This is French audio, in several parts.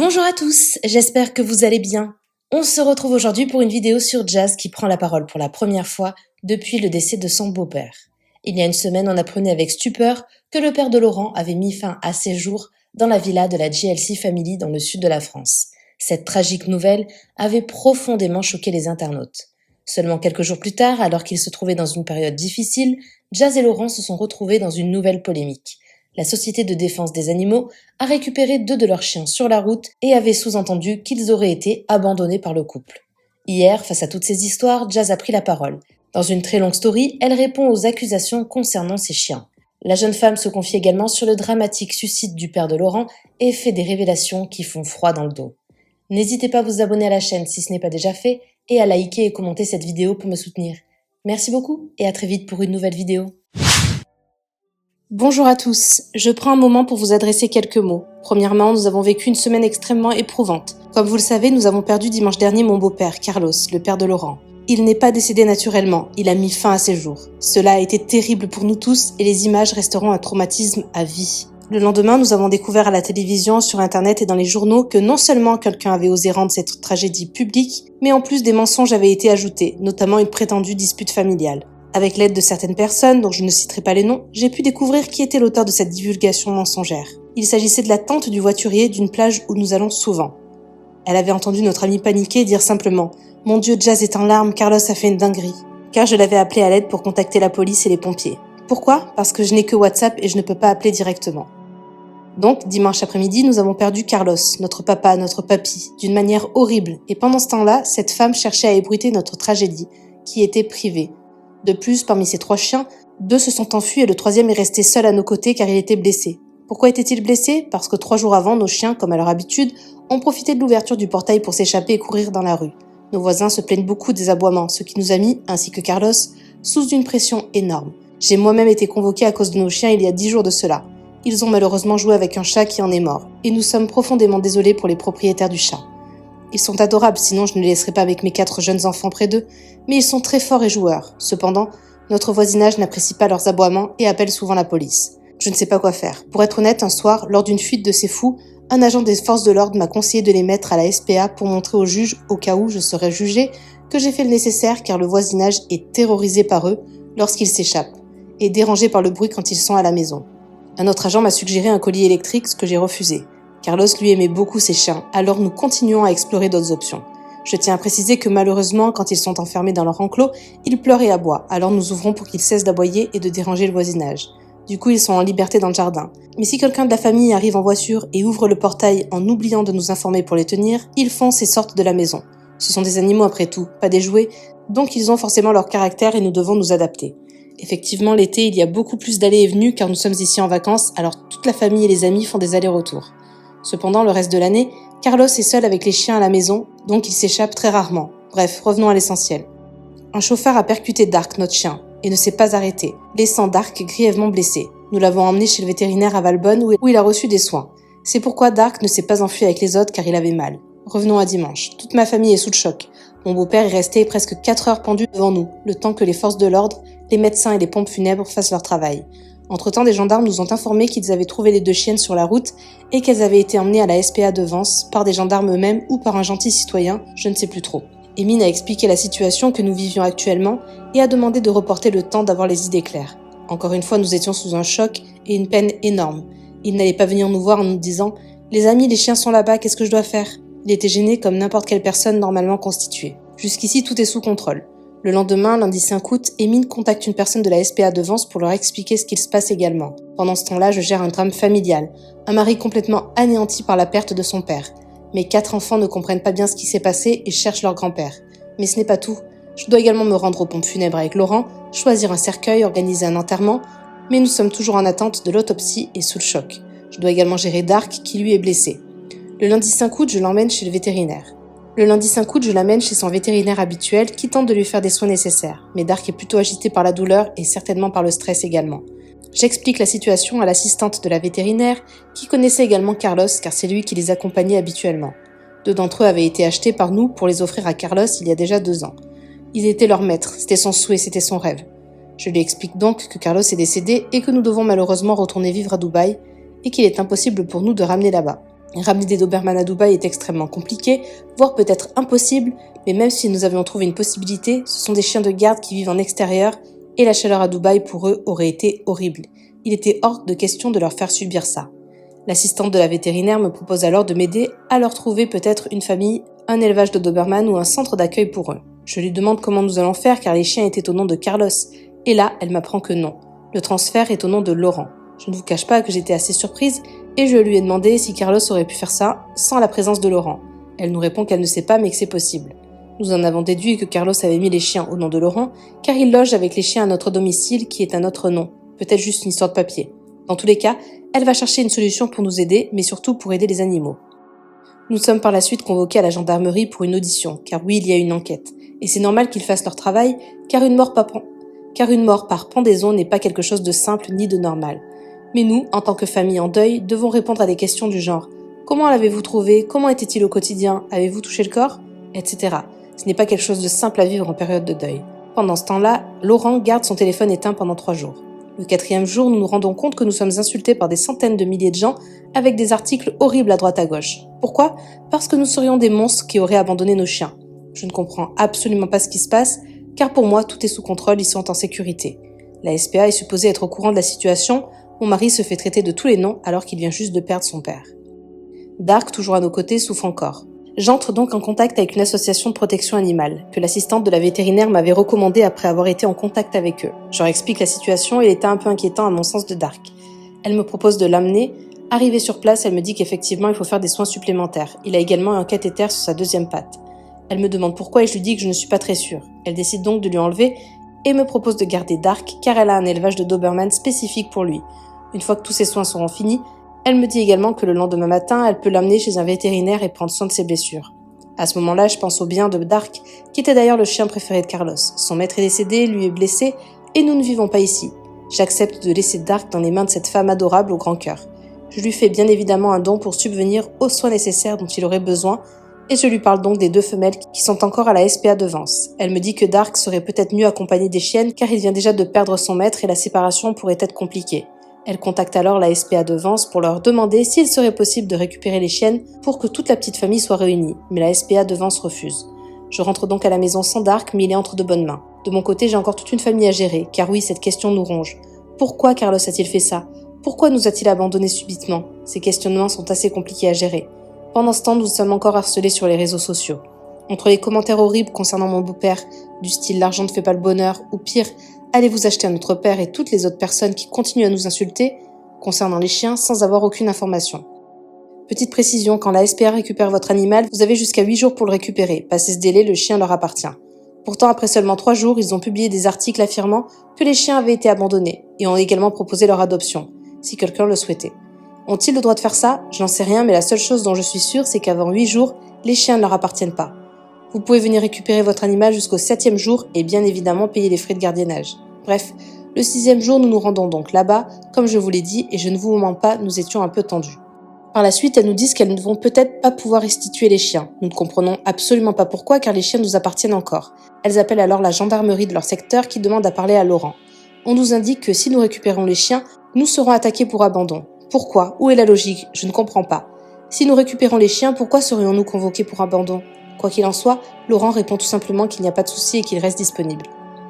Bonjour à tous, j'espère que vous allez bien. On se retrouve aujourd'hui pour une vidéo sur Jazz qui prend la parole pour la première fois depuis le décès de son beau-père. Il y a une semaine, on apprenait avec stupeur que le père de Laurent avait mis fin à ses jours dans la villa de la JLC Family dans le sud de la France. Cette tragique nouvelle avait profondément choqué les internautes. Seulement quelques jours plus tard, alors qu'ils se trouvaient dans une période difficile, Jazz et Laurent se sont retrouvés dans une nouvelle polémique. La Société de défense des animaux a récupéré 2 de leurs chiens sur la route et avait sous-entendu qu'ils auraient été abandonnés par le couple. Hier, face à toutes ces histoires, Jazz a pris la parole. Dans une très longue story, elle répond aux accusations concernant ses chiens. La jeune femme se confie également sur le dramatique suicide du père de Laurent et fait des révélations qui font froid dans le dos. N'hésitez pas à vous abonner à la chaîne si ce n'est pas déjà fait et à liker et commenter cette vidéo pour me soutenir. Merci beaucoup et à très vite pour une nouvelle vidéo. Bonjour à tous, je prends un moment pour vous adresser quelques mots. Premièrement, nous avons vécu une semaine extrêmement éprouvante. Comme vous le savez, nous avons perdu dimanche dernier mon beau-père, Carlos, le père de Laurent. Il n'est pas décédé naturellement, il a mis fin à ses jours. Cela a été terrible pour nous tous et les images resteront un traumatisme à vie. Le lendemain, nous avons découvert à la télévision, sur internet et dans les journaux que non seulement quelqu'un avait osé rendre cette tragédie publique, mais en plus des mensonges avaient été ajoutés, notamment une prétendue dispute familiale. Avec l'aide de certaines personnes, dont je ne citerai pas les noms, j'ai pu découvrir qui était l'auteur de cette divulgation mensongère. Il s'agissait de la tante du voiturier d'une plage où nous allons souvent. Elle avait entendu notre ami paniquer dire simplement « Mon Dieu, Jazz est en larmes, Carlos a fait une dinguerie », car je l'avais appelé à l'aide pour contacter la police et les pompiers. Pourquoi ? Parce que je n'ai que WhatsApp et je ne peux pas appeler directement. Donc, dimanche après-midi, nous avons perdu Carlos, notre papa, notre papy, d'une manière horrible, et pendant ce temps-là, cette femme cherchait à ébruiter notre tragédie, qui était privée. De plus, parmi ces 3 chiens, 2 se sont enfuis et le 3e est resté seul à nos côtés car il était blessé. Pourquoi était-il blessé ? Parce que 3 jours avant, nos chiens, comme à leur habitude, ont profité de l'ouverture du portail pour s'échapper et courir dans la rue. Nos voisins se plaignent beaucoup des aboiements, ce qui nous a mis, ainsi que Carlos, sous une pression énorme. J'ai moi-même été convoquée à cause de nos chiens il y a 10 jours de cela. Ils ont malheureusement joué avec un chat qui en est mort, et nous sommes profondément désolés pour les propriétaires du chat. Ils sont adorables, sinon je ne les laisserai pas avec mes 4 jeunes enfants près d'eux, mais ils sont très forts et joueurs. Cependant, notre voisinage n'apprécie pas leurs aboiements et appelle souvent la police. Je ne sais pas quoi faire. Pour être honnête, un soir, lors d'une fuite de ces fous, un agent des forces de l'ordre m'a conseillé de les mettre à la SPA pour montrer au juge, au cas où je serais jugée, que j'ai fait le nécessaire car le voisinage est terrorisé par eux lorsqu'ils s'échappent, et dérangé par le bruit quand ils sont à la maison. Un autre agent m'a suggéré un collier électrique, ce que j'ai refusé. Carlos lui aimait beaucoup ses chiens, alors nous continuons à explorer d'autres options. Je tiens à préciser que malheureusement, quand ils sont enfermés dans leur enclos, ils pleurent et aboient, alors nous ouvrons pour qu'ils cessent d'aboyer et de déranger le voisinage. Du coup, ils sont en liberté dans le jardin. Mais si quelqu'un de la famille arrive en voiture et ouvre le portail en oubliant de nous informer pour les tenir, ils foncent et sortent de la maison. Ce sont des animaux après tout, pas des jouets, donc ils ont forcément leur caractère et nous devons nous adapter. Effectivement, l'été, il y a beaucoup plus d'allées et venues car nous sommes ici en vacances, alors toute la famille et les amis font des allers-retours. Cependant, le reste de l'année, Carlos est seul avec les chiens à la maison, donc il s'échappe très rarement. Bref, revenons à l'essentiel. Un chauffeur a percuté Dark, notre chien, et ne s'est pas arrêté, laissant Dark grièvement blessé. Nous l'avonn emmené chez le vétérinaire à Valbonne où il a reçu des soins. C'est pourquoi Dark ne s'est pas enfui avec les autres car il avait mal. Revenons à dimanche. Toute ma famille est sous le choc. Mon beau-père est resté presque 4 heures pendu devant nous, le temps que les forces de l'ordre, les médecins et les pompes funèbres fassent leur travail. Entre-temps, des gendarmes nous ont informé qu'ils avaient trouvé les 2 chiennes sur la route et qu'elles avaient été emmenées à la SPA de Vence par des gendarmes eux-mêmes ou par un gentil citoyen, je ne sais plus trop. Émine a expliqué la situation que nous vivions actuellement et a demandé de reporter le temps d'avoir les idées claires. Encore une fois, nous étions sous un choc et une peine énorme. Il n'allait pas venir nous voir en nous disant « Les amis, les chiens sont là-bas, qu'est-ce que je dois faire ?» Il était gêné comme n'importe quelle personne normalement constituée. Jusqu'ici, tout est sous contrôle. Le lendemain, lundi 5 août, Émine contacte une personne de la SPA de Vence pour leur expliquer ce qu'il se passe également. Pendant ce temps-là, je gère un drame familial. Un mari complètement anéanti par la perte de son père. Mes 4 enfants ne comprennent pas bien ce qui s'est passé et cherchent leur grand-père. Mais ce n'est pas tout. Je dois également me rendre aux pompes funèbres avec Laurent, choisir un cercueil, organiser un enterrement, mais nous sommes toujours en attente de l'autopsie et sous le choc. Je dois également gérer Dark qui lui est blessé. Le lundi 5 août, je l'emmène chez le vétérinaire. Le lundi 5 août, je l'amène chez son vétérinaire habituel qui tente de lui faire des soins nécessaires. Mais Dark est plutôt agité par la douleur et certainement par le stress également. J'explique la situation à l'assistante de la vétérinaire qui connaissait également Carlos car c'est lui qui les accompagnait habituellement. 2 d'entre eux avaient été achetés par nous pour les offrir à Carlos il y a déjà 2 ans. Ils étaient leur maître, c'était son souhait, c'était son rêve. Je lui explique donc que Carlos est décédé et que nous devons malheureusement retourner vivre à Dubaï et qu'il est impossible pour nous de ramener là-bas. Ramener des Doberman à Dubaï est extrêmement compliqué, voire peut-être impossible, mais même si nous avions trouvé une possibilité, ce sont des chiens de garde qui vivent en extérieur et la chaleur à Dubaï pour eux aurait été horrible. Il était hors de question de leur faire subir ça. L'assistante de la vétérinaire me propose alors de m'aider à leur trouver peut-être une famille, un élevage de Doberman ou un centre d'accueil pour eux. Je lui demande comment nous allons faire car les chiens étaient au nom de Carlos. Et là, elle m'apprend que non. Le transfert est au nom de Laurent. Je ne vous cache pas que j'étais assez surprise et je lui ai demandé si Carlos aurait pu faire ça sans la présence de Laurent. Elle nous répond qu'elle ne sait pas mais que c'est possible. Nous en avons déduit que Carlos avait mis les chiens au nom de Laurent car il loge avec les chiens à notre domicile qui est à notre nom. Peut-être juste une histoire de papier. Dans tous les cas, elle va chercher une solution pour nous aider, mais surtout pour aider les animaux. Nous sommes par la suite convoqués à la gendarmerie pour une audition, car oui, il y a une enquête. Et c'est normal qu'ils fassent leur travail, car une mort par pendaison n'est pas quelque chose de simple ni de normal. Mais nous, en tant que famille en deuil, devons répondre à des questions du genre « Comment l'avez-vous trouvé ? Comment était-il au quotidien ? Avez-vous touché le corps ?» etc. Ce n'est pas quelque chose de simple à vivre en période de deuil. Pendant ce temps-là, Laurent garde son téléphone éteint pendant 3 jours. Le 4e jour, nous nous rendons compte que nous sommes insultés par des centaines de milliers de gens avec des articles horribles à droite à gauche. Pourquoi ? Parce que nous serions des monstres qui auraient abandonné nos chiens. Je ne comprends absolument pas ce qui se passe, car pour moi, tout est sous contrôle, ils sont en sécurité. La SPA est supposée être au courant de la situation, mon mari se fait traiter de tous les noms alors qu'il vient juste de perdre son père. Dark, toujours à nos côtés, souffre encore. J'entre donc en contact avec une association de protection animale, que l'assistante de la vétérinaire m'avait recommandée après avoir été en contact avec eux. Je leur explique la situation et l'état un peu inquiétant à mon sens de Dark. Elle me propose de l'amener. Arrivée sur place, elle me dit qu'effectivement il faut faire des soins supplémentaires. Il a également un cathéter sur sa 2e patte. Elle me demande pourquoi et je lui dis que je ne suis pas très sûre. Elle décide donc de lui enlever et me propose de garder Dark car elle a un élevage de Doberman spécifique pour lui. Une fois que tous ses soins seront finis, elle me dit également que le lendemain matin, elle peut l'amener chez un vétérinaire et prendre soin de ses blessures. À ce moment-là, je pense au bien de Dark, qui était d'ailleurs le chien préféré de Carlos. Son maître est décédé, lui est blessé, et nous ne vivons pas ici. J'accepte de laisser Dark dans les mains de cette femme adorable au grand cœur. Je lui fais bien évidemment un don pour subvenir aux soins nécessaires dont il aurait besoin, et je lui parle donc des 2 femelles qui sont encore à la SPA de Vence. Elle me dit que Dark serait peut-être mieux accompagné des chiennes car il vient déjà de perdre son maître et la séparation pourrait être compliquée. Elle contacte alors la SPA de Vence pour leur demander s'il serait possible de récupérer les chiennes pour que toute la petite famille soit réunie, mais la SPA de Vence refuse. Je rentre donc à la maison sans Dark, mais il est entre de bonnes mains. De mon côté, j'ai encore toute une famille à gérer, car oui, cette question nous ronge. Pourquoi Carlos a-t-il fait ça ? Pourquoi nous a-t-il abandonnés subitement ? Ces questionnements sont assez compliqués à gérer. Pendant ce temps, nous sommes encore harcelés sur les réseaux sociaux. Entre les commentaires horribles concernant mon beau-père, du style « l'argent ne fait pas le bonheur » ou pire « allez vous acheter un autre père » et toutes les autres personnes qui continuent à nous insulter concernant les chiens sans avoir aucune information. Petite précision, quand la SPA récupère votre animal, vous avez jusqu'à 8 jours pour le récupérer. Passé ce délai, le chien leur appartient. Pourtant, après seulement 3 jours, ils ont publié des articles affirmant que les chiens avaient été abandonnés et ont également proposé leur adoption, si quelqu'un le souhaitait. Ont-ils le droit de faire ça ? Je n'en sais rien, mais la seule chose dont je suis sûre, c'est qu'avant 8 jours, les chiens ne leur appartiennent pas. Vous pouvez venir récupérer votre animal jusqu'au 7e jour et bien évidemment payer les frais de gardiennage. Bref, le 6e jour, nous nous rendons donc là-bas, comme je vous l'ai dit, et je ne vous mens pas, nous étions un peu tendus. Par la suite, elles nous disent qu'elles ne vont peut-être pas pouvoir restituer les chiens. Nous ne comprenons absolument pas pourquoi, car les chiens nous appartiennent encore. Elles appellent alors la gendarmerie de leur secteur qui demande à parler à Laurent. On nous indique que si nous récupérons les chiens, nous serons attaqués pour abandon. Pourquoi ? Où est la logique ? Je ne comprends pas. Si nous récupérons les chiens, pourquoi serions-nous convoqués pour abandon ? Quoi qu'il en soit, Laurent répond tout simplement qu'il n'y a pas de souci et qu'il reste disponible.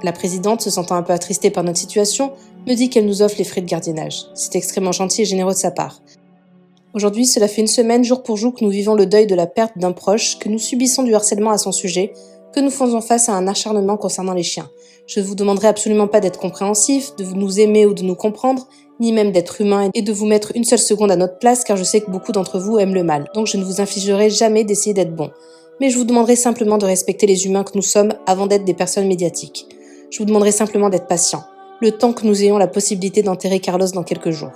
La présidente, se sentant un peu attristée par notre situation, me dit qu'elle nous offre les frais de gardiennage. C'est extrêmement gentil et généreux de sa part. Aujourd'hui, cela fait 1 semaine, jour pour jour, que nous vivons le deuil de la perte d'un proche, que nous subissons du harcèlement à son sujet, que nous faisons face à un acharnement concernant les chiens. Je ne vous demanderai absolument pas d'être compréhensif, de nous aimer ou de nous comprendre, ni même d'être humain et de vous mettre une seule seconde à notre place, car je sais que beaucoup d'entre vous aiment le mal. Donc je ne vous infligerai jamais d'essayer d'être bon. Mais je vous demanderai simplement de respecter les humains que nous sommes avant d'être des personnes médiatiques. Je vous demanderai simplement d'être patient, le temps que nous ayons la possibilité d'enterrer Carlos dans quelques jours.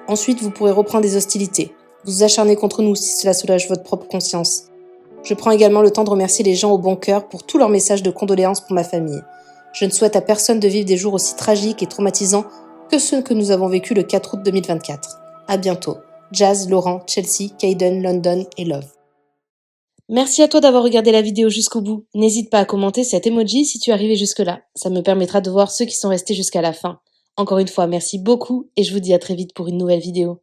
Ensuite, vous pourrez reprendre des hostilités. Vous acharner contre nous si cela soulage votre propre conscience. Je prends également le temps de remercier les gens au bon cœur pour tous leurs messages de condoléances pour ma famille. Je ne souhaite à personne de vivre des jours aussi tragiques et traumatisants que ceux que nous avons vécus le 4 août 2024. À bientôt. Jazz, Laurent, Chelsea, Kaiden, London et Love. Merci à toi d'avoir regardé la vidéo jusqu'au bout. N'hésite pas à commenter cet emoji si tu es arrivé jusque-là. Ça me permettra de voir ceux qui sont restés jusqu'à la fin. Encore une fois, merci beaucoup et je vous dis à très vite pour une nouvelle vidéo.